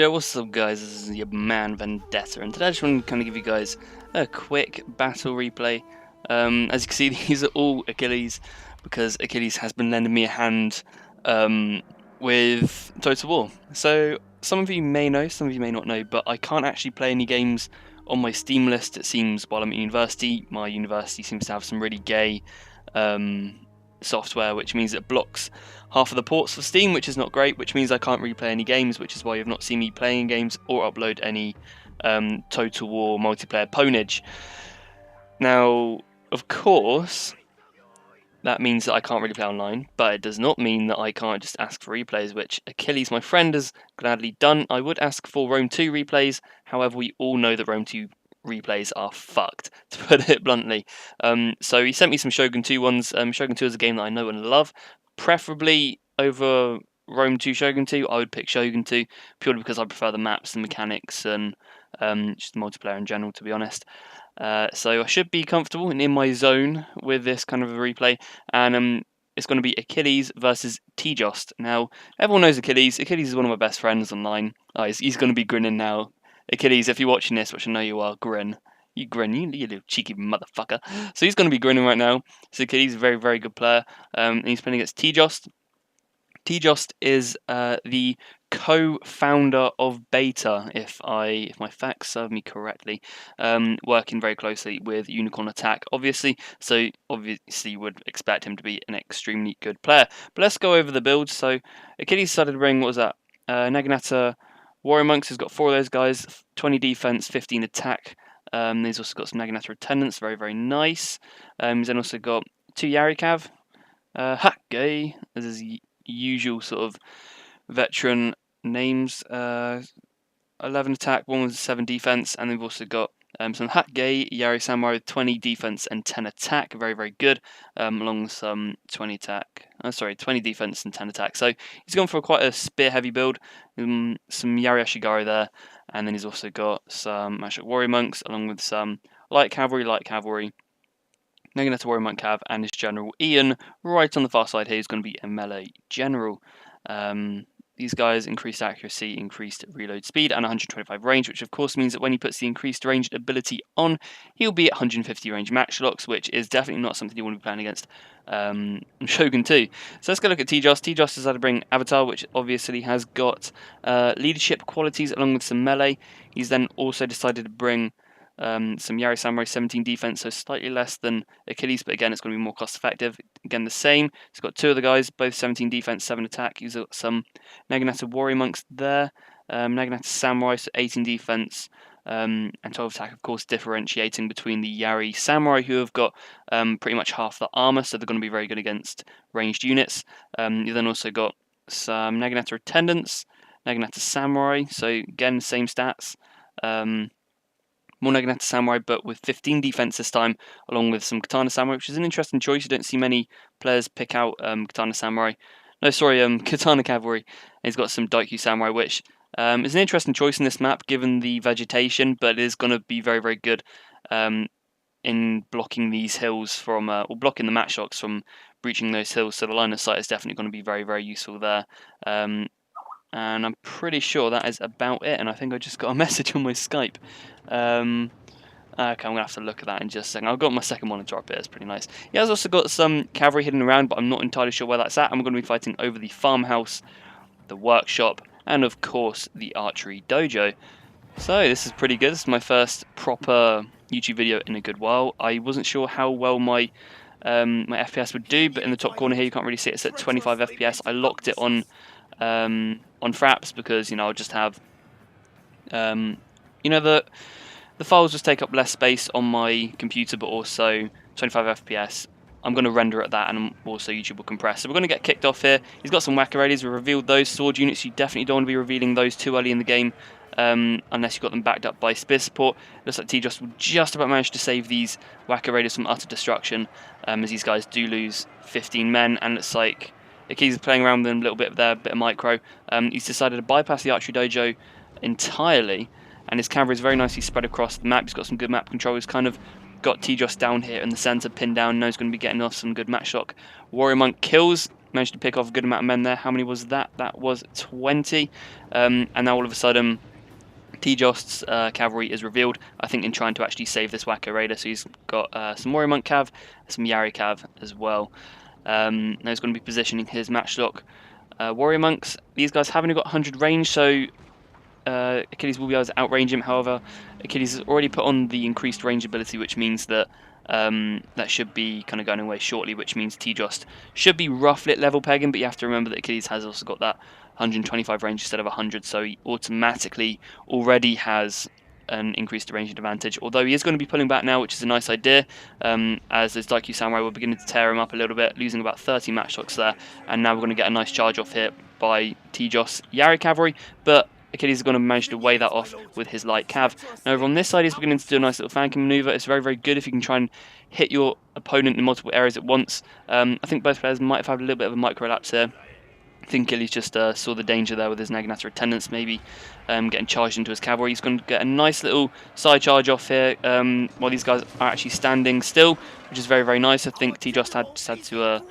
Yo, what's up guys, this is your man Vendetta, and today I just want to kind of give you guys a quick battle replay. As you can see, these are all Achilles, because Achilles has been lending me a hand with Total War. So, some of you may know, some of you may not know, but I can't actually play any games on my Steam list, it seems, while I'm at university. My university seems to have some really gay software, which means it blocks half of the ports for Steam, which is not great, which means I can't replay any games, which is why you've not seen me playing games or upload any Total War multiplayer ponage. Now, of course, that means that I can't really play online, but it does not mean that I can't just ask for replays, which Achilles, my friend, has gladly done. I would ask for Rome 2 replays, however, we all know that Rome 2 replays are fucked, to put it bluntly. So he sent me some Shogun 2 ones. Shogun 2 is a game that I know and love. Preferably over Rome 2 Shogun 2, I would pick Shogun 2, purely because I prefer the maps and mechanics and just the multiplayer in general, to be honest. So I should be comfortable and in my zone with this kind of a replay, and it's going to be Achilles versus Tjost. Now, everyone knows Achilles. Achilles is one of my best friends online. Oh, he's going to be grinning now. Achilles, if you're watching this, which I know you are, grin. You grin, you little cheeky motherfucker. So he's going to be grinning right now. So Achilles is a very, very good player. And he's playing against Tjost. Tjost is the co-founder of Beta, if my facts serve me correctly, working very closely with Unicorn Attack, obviously. So obviously you would expect him to be an extremely good player. But let's go over the build. So Achilles started to bring, what was that? Naginata Warrior Monks has got 4 of those guys, 20 defense, 15 attack. He's also got some Naginata Attendants, very, very nice. He's then also got 2 Yarikav, Gay, as his usual sort of veteran names, 11 attack, 1 with 7 defense, and we've also got some Gay Yari Samurai with 20 defense and 10 attack, very, very good, along with some 20 defense and 10 attack. So he's gone for quite a spear heavy build, some Yari Ashigaru there, and then he's also got some Magic Warrior Monks, along with some light cavalry, Naginata Warrior Monk Cav, and his general Ian right on the far side here is going to be a melee general. These guys increased accuracy, increased reload speed, and 125 range, which of course means that when he puts the increased ranged ability on, he'll be at 150 range match locks, which is definitely not something you want to be playing against Shogun 2. So let's go look at Tjost. Tjost decided to bring Avatar, which obviously has got leadership qualities along with some melee. He's then also decided to bring some Yari Samurai, 17 defense, so slightly less than Achilles, but again, it's going to be more cost effective. Again, the same. He's got 2 of the guys, both 17 defense, 7 attack. He's got some Naginata Warrior Monks there, Naginata Samurai, so 18 defense, and 12 attack, of course, differentiating between the Yari Samurai, who have got pretty much half the armor, so they're going to be very good against ranged units. You then also got some Naginata Attendants, Naginata Samurai, so again, same stats. More Naginata Samurai, but with 15 defense this time, along with some Katana Samurai, which is an interesting choice. You don't see many players pick out Katana Samurai. No, sorry, Katana Cavalry. And he's got some Daikyu Samurai, which is an interesting choice in this map, given the vegetation, but it is going to be very, very good in blocking these hills from, or blocking the match locks from breaching those hills. So the line of sight is definitely going to be very, very useful there. And I'm pretty sure that is about it. And I think I just got a message on my Skype. Okay, I'm going to have to look at that in just a second. I've got my second monitor up here. It's pretty nice. He has also got some cavalry hidden around, but I'm not entirely sure where that's at. And we're going to be fighting over the farmhouse, the workshop, and of course, the archery dojo. So this is pretty good. This is my first proper YouTube video in a good while. I wasn't sure how well my FPS would do, but in the top corner here, you can't really see it. It's at 25 FPS. I locked it on fraps because, you know, I'll just have you know, the files just take up less space on my computer, but also 25 FPS. I'm going to render at that, and also YouTube will compress. So we're going to get kicked off here. He's got some Whacker Raiders. We revealed those sword units. You definitely don't want to be revealing those too early in the game, unless you've got them backed up by spear support. Looks like Tjost will just about manage to save these Whacker Raiders from utter destruction, as these guys do lose 15 men, and it's like Achilles is playing around with them a little bit there, a bit of micro. He's decided to bypass the archery dojo entirely, and his cavalry is very nicely spread across the map. He's got some good map control. He's kind of got Tjost down here in the centre, pinned down. Knows he's going to be getting off some good matchlock. Warrior Monk kills managed to pick off a good amount of men there. How many was that? That was 20. And now all of a sudden, Tjost's cavalry is revealed, I think, in trying to actually save this Wacko Raider. So he's got some Warrior Monk cav, some Yari cav as well. Now he's going to be positioning his matchlock Warrior Monks. These guys have only got 100 range, so Achilles will be able to outrange him. However, Achilles has already put on the increased range ability, which means that that should be kind of going away shortly, which means Tjost should be roughly at level pegging, but you have to remember that Achilles has also got that 125 range instead of 100, so he automatically already has an increased range advantage, although he is going to be pulling back now, which is a nice idea, as his Daikyu Samurai were beginning to tear him up a little bit, losing about 30 matchlocks there, and now we're going to get a nice charge off here by Tjost's Yari cavalry, but Achilles is going to manage to weigh that off with his light cav. Now over on this side, he's beginning to do a nice little flanking maneuver. It's very, very good if you can try and hit your opponent in multiple areas at once. I think both players might have had a little bit of a micro-lapse here. I think Achilles just saw the danger there with his Naginata attendants, maybe getting charged into his cavalry. He's going to get a nice little side charge off here while these guys are actually standing still, which is very, very nice. I think Tjost had to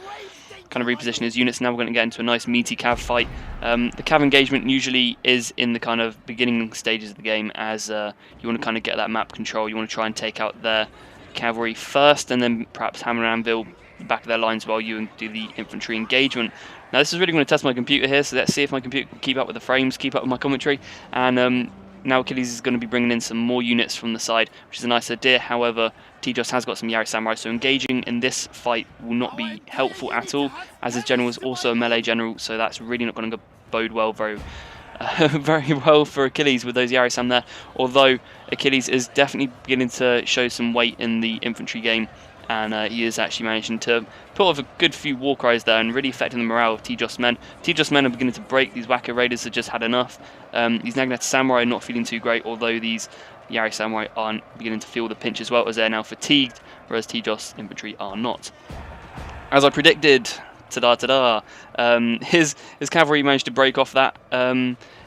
kind of reposition his units. Now we're going to get into a nice meaty cav fight. The cav engagement usually is in the kind of beginning stages of the game, as you want to kind of get that map control. You want to try and take out their cavalry first, and then perhaps hammer and anvil the back of their lines while you do the infantry engagement. Now this is really going to test my computer here, so let's see if my computer can keep up with the frames, keep up with my commentary, and now Achilles is going to be bringing in some more units from the side, which is a nice idea. However, Tjost has got some Yari Samurai, so engaging in this fight will not be helpful at all, as his general is also a melee general, so that's really not going to bode well very well for Achilles with those Yari Sam there, although Achilles is definitely beginning to show some weight in the infantry game, and he is actually managing to put off a good few war cries there and really affecting the morale of Tjost's men. Tjost's men are beginning to break. These Wacko Raiders have just had enough. These Naginata Samurai are not feeling too great, although these Yari Samurai aren't beginning to feel the pinch as well, as they're now fatigued, whereas Tjost's infantry are not. As I predicted, his cavalry managed to break off that.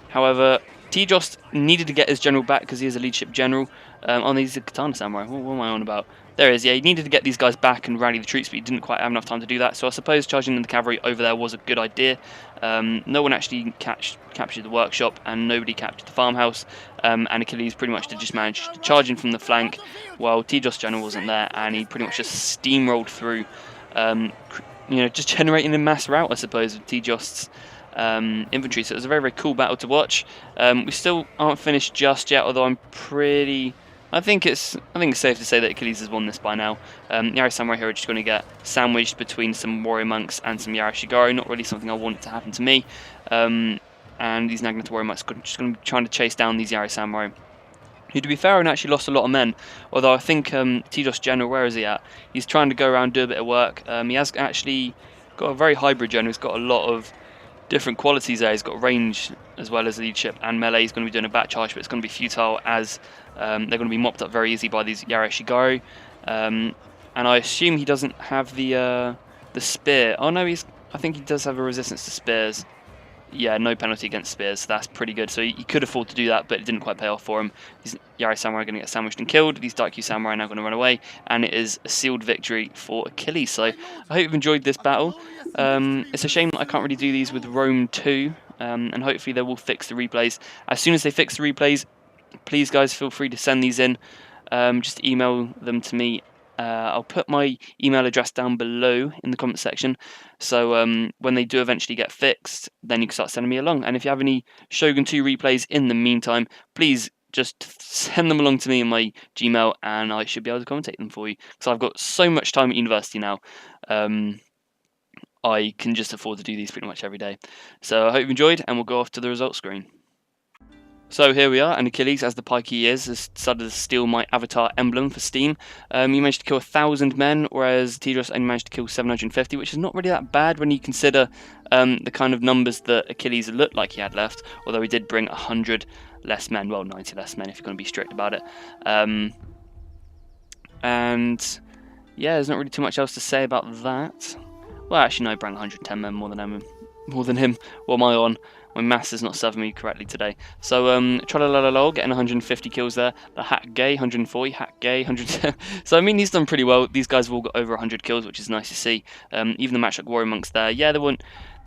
However, Tjost needed to get his general back because he is a leadership general. He's a Katana Samurai. What am I on about? There he is. Yeah, he needed to get these guys back and rally the troops, but he didn't quite have enough time to do that. So I suppose charging in the cavalry over there was a good idea. No one actually captured the workshop, and nobody captured the farmhouse. And Achilles pretty much just managed to charge in from the flank, while Tjost's general wasn't there, and he pretty much just steamrolled through, just generating a mass rout, I suppose, with Tjost's infantry. So it was a very, very cool battle to watch. We still aren't finished just yet, although I think it's safe to say that Achilles has won this by now. Yari Samurai here are just going to get sandwiched between some Warrior Monks and some Yari Shigaru. Not really something I want to happen to me. And these Naginata Warrior Monks are just going to be trying to chase down these Yari Samurai, who, to be fair, have actually lost a lot of men. Although I think Tjost's general, where is he at? He's trying to go around, do a bit of work. He has actually got a very hybrid general. He's got a lot of different qualities there. He's got range as well as leadership and melee. He's going to be doing a back charge, but it's going to be futile, as they're going to be mopped up very easy by these Yari Shigaru. And I assume he doesn't have the spear. Oh no, I think he does have a resistance to spears. Yeah, no penalty against spears, so that's pretty good. So he could afford to do that, but it didn't quite pay off for him. These Yari Samurai are going to get sandwiched and killed. These Daikyu Samurai are now going to run away, and it is a sealed victory for Achilles. So I hope you've enjoyed this battle. It's a shame that I can't really do these with Rome 2, and hopefully they will fix the replays. As soon as they fix the replays, please guys feel free to send these in. Just email them to me. I'll put my email address down below in the comment section, so when they do eventually get fixed, then you can start sending me along. And if you have any Shogun 2 replays in the meantime, please just send them along to me in my Gmail, and I should be able to commentate them for you, because I've got so much time at university now. I can just afford to do these pretty much every day. So I hope you enjoyed, and we'll go off to the results screen. So here we are, and Achilles, as the pike he is, has decided to steal my avatar emblem for Steam. He managed to kill 1,000 men, whereas Tjost only managed to kill 750, which is not really that bad when you consider the kind of numbers that Achilles looked like he had left, although he did bring 100 less men, well, 90 less men if you're going to be strict about it. And yeah, there's not really too much else to say about that. Well, actually, no, he brought 110 men more than him. What am I on? My maths is not serving me correctly today. So, Tralalalalo getting 150 kills there. The Hack Gay, 140. Hack Gay, 100. So, I mean, he's done pretty well. These guys have all got over 100 kills, which is nice to see. Even the Matchlock Warrior Monks there. Yeah, they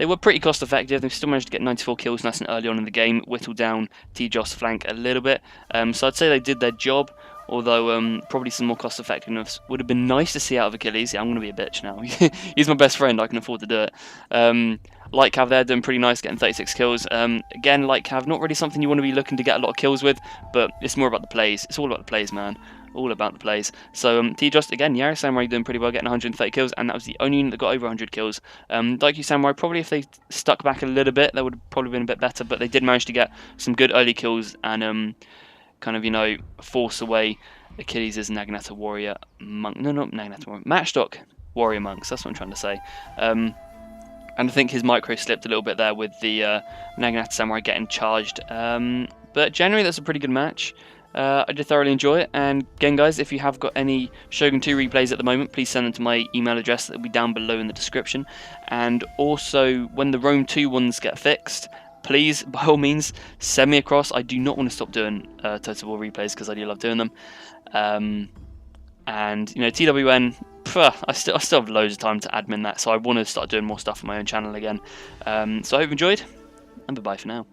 were pretty cost effective. They've still managed to get 94 kills nice and early on in the game, whittle down Tjost flank a little bit. So I'd say they did their job, although probably some more cost effectiveness would have been nice to see out of Achilles. Yeah, I'm going to be a bitch now. He's my best friend, I can afford to do it. Like Cav there, doing pretty nice, getting 36 kills. Again, like Cav, not really something you want to be looking to get a lot of kills with, but it's more about the plays. It's all about the plays, man. All about the plays. So Tjost again, Yari Samurai doing pretty well, getting 130 kills, and that was the only unit that got over 100 kills. Like you Samurai, probably if they stuck back a little bit, that would have probably been a bit better, but they did manage to get some good early kills and kind of, you know, force away Achilles' Naginata Warrior Monk. No, not Naginata Warrior. Matchlock Warrior Monks, that's what I'm trying to say. And I think his micro slipped a little bit there with the Naginata Samurai getting charged. But generally, that's a pretty good match. I did thoroughly enjoy it, and again guys, if you have got any Shogun 2 replays at the moment, please send them to my email address that will be down below in the description. And also, when the Rome 2 ones get fixed, please, by all means, send me across. I do not want to stop doing Total War replays because I do love doing them. And, you know, TWN, I still have loads of time to admin that, so I want to start doing more stuff on my own channel again. So I hope you enjoyed, and bye-bye for now.